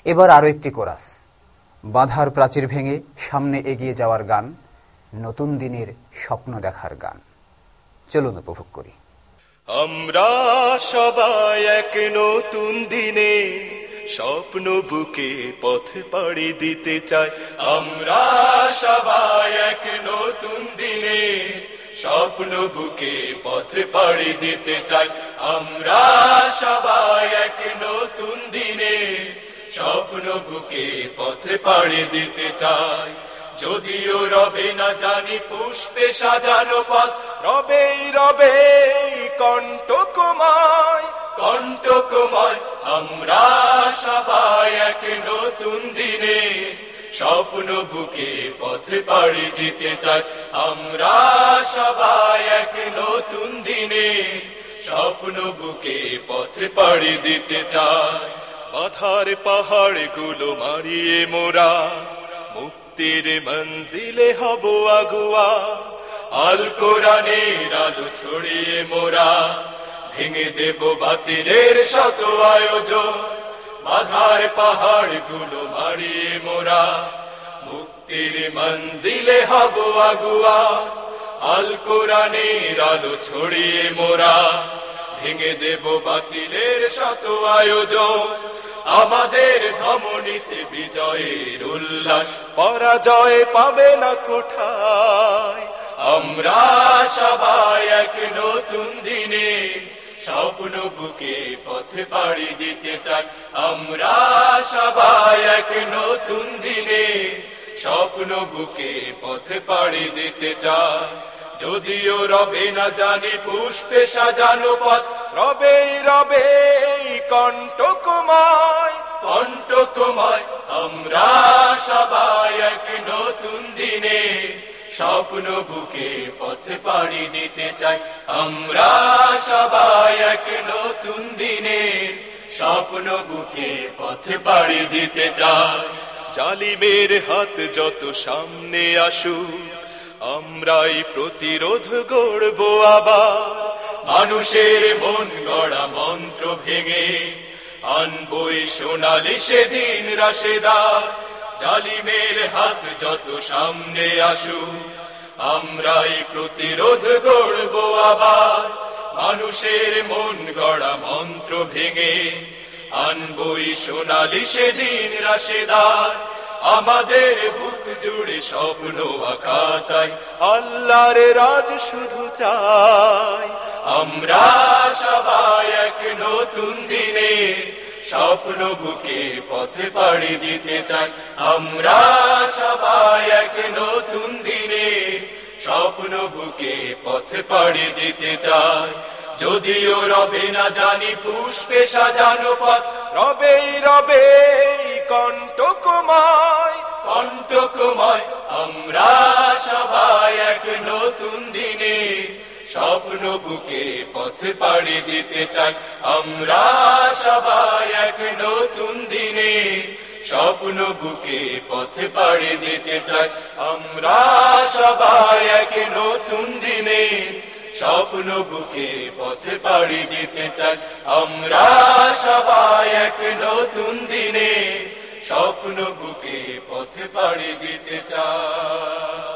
এবার আরো একটি কোরাস, বাধার প্রাচীর ভেঙে সামনে এগিয়ে যাওয়ার গান, নতুন দিনের স্বপ্ন দেখার গান। চলুন উপভোগ করি। আমরা সবাই এক নতুন দিনে স্বপ্ন বুকে পথ পাড়ি দিতে চাই। আমরা সবাই এক নতুন দিনে স্বপ্ন বুকে পথ পাড়ি দিতে চাই। আমরা সবাই এক নতুন দিনে স্বপ্ন বুকে পথ পাড়ি দিতে চাই। যদিও রবে না জানি পুষ্পে সাজানো পথ, রবেই রবে কণ্টকময় কণ্টকময়। আমরা সবাই এক নতুন দিনে স্বপ্ন বুকে পথ পাড়ি দিতে চাই। আমরা সবাই এক নতুন দিনে স্বপ্ন বুকে পথ পাড়ি দিতে চাই। বাধার পাহাড় গুলো মারিয়ে মোরা মুক্তির মঞ্জিলে হব আগুয়া। আল কোরআনের আলো ছড়িয়ে মোরা ভেঙে দেব বাতিলের শত আয়োজন। বাধার পাহাড় গুলো মারিয়ে মোরা মুক্তির মঞ্জিলে হব আগুয়া। আল কোরআনের আলো ছড়িয়ে মোরা ভেঙে দেব বাতিলের শত আয়োজন। আমাদের ধমনীতে বিজয়ের উল্লাস, পরাজয় পাবে না কোঠায়। আমরা সবাই এক নতুন দিনে স্বপ্ন বুকে পথ পাড়ি দিতে চাই। আমরা সবাই এক নতুন দিনে স্বপ্ন বুকে পথ পাড়ি দিতে চাই। যদিও রবে না জানি পুষ্পে সাজানো পথ, রবেই রবে কণ্টকময় কণ্টকময়। আমরা সবাই এক নতুন দিনে স্বপ্ন বুকে পথ পাড়ি দিতে চাই। আমরা সবাই এক নতুন দিনে স্বপ্ন বুকে পথ পাড়ি দিতে চাই। জালিমের হাত যত সামনে আসুক, আমরাই প্রতিরোধ গড়ব আবার। মানুষের মন গড়া মন্ত্র ভেঙে আনবই সোনালি সেদিন রাশেদার। জালিমের হাত যত সামনে আসুক, আমরাই প্রতিরোধ গড়ব আবার। মানুষের মন গড়া মন্ত্র ভেঙে আনবই সোনালি সেদিন রাশেদার। আমাদের বুক জুড়ে স্বপ্ন আঁকা, তাই আল্লাহর রাজ শুধু চাই। আমরা সবাই এক নতুন দিনে স্বপ্ন বুকে পথ পাড়ি দিতে চাই। আমরা সবাই এক নতুন দিনে স্বপ্ন বুকে পথ পাড়ি দিতে চাই। যদিও রবে না জানি পুষ্পে সাজানো পথ, রবেই রবে কণ্টকময় কণ্টকময়। আমরা সবাই এক নতুন দিনে স্বপ্ন বুকে পথ পাড়ি দিতে চাই। আমরা সবাই এক নতুন দিনে স্বপ্ন বুকে পথ পাড়ি দিতে চাই। আমরা সবাই এক নতুন দিনে স্বপ্ন বুকে পথ পাড়ি দিতে চাই। আমরা সবাই এক নতুন দিনে স্বপ্ন বুকে পথ পাড়ি দিতে চাই।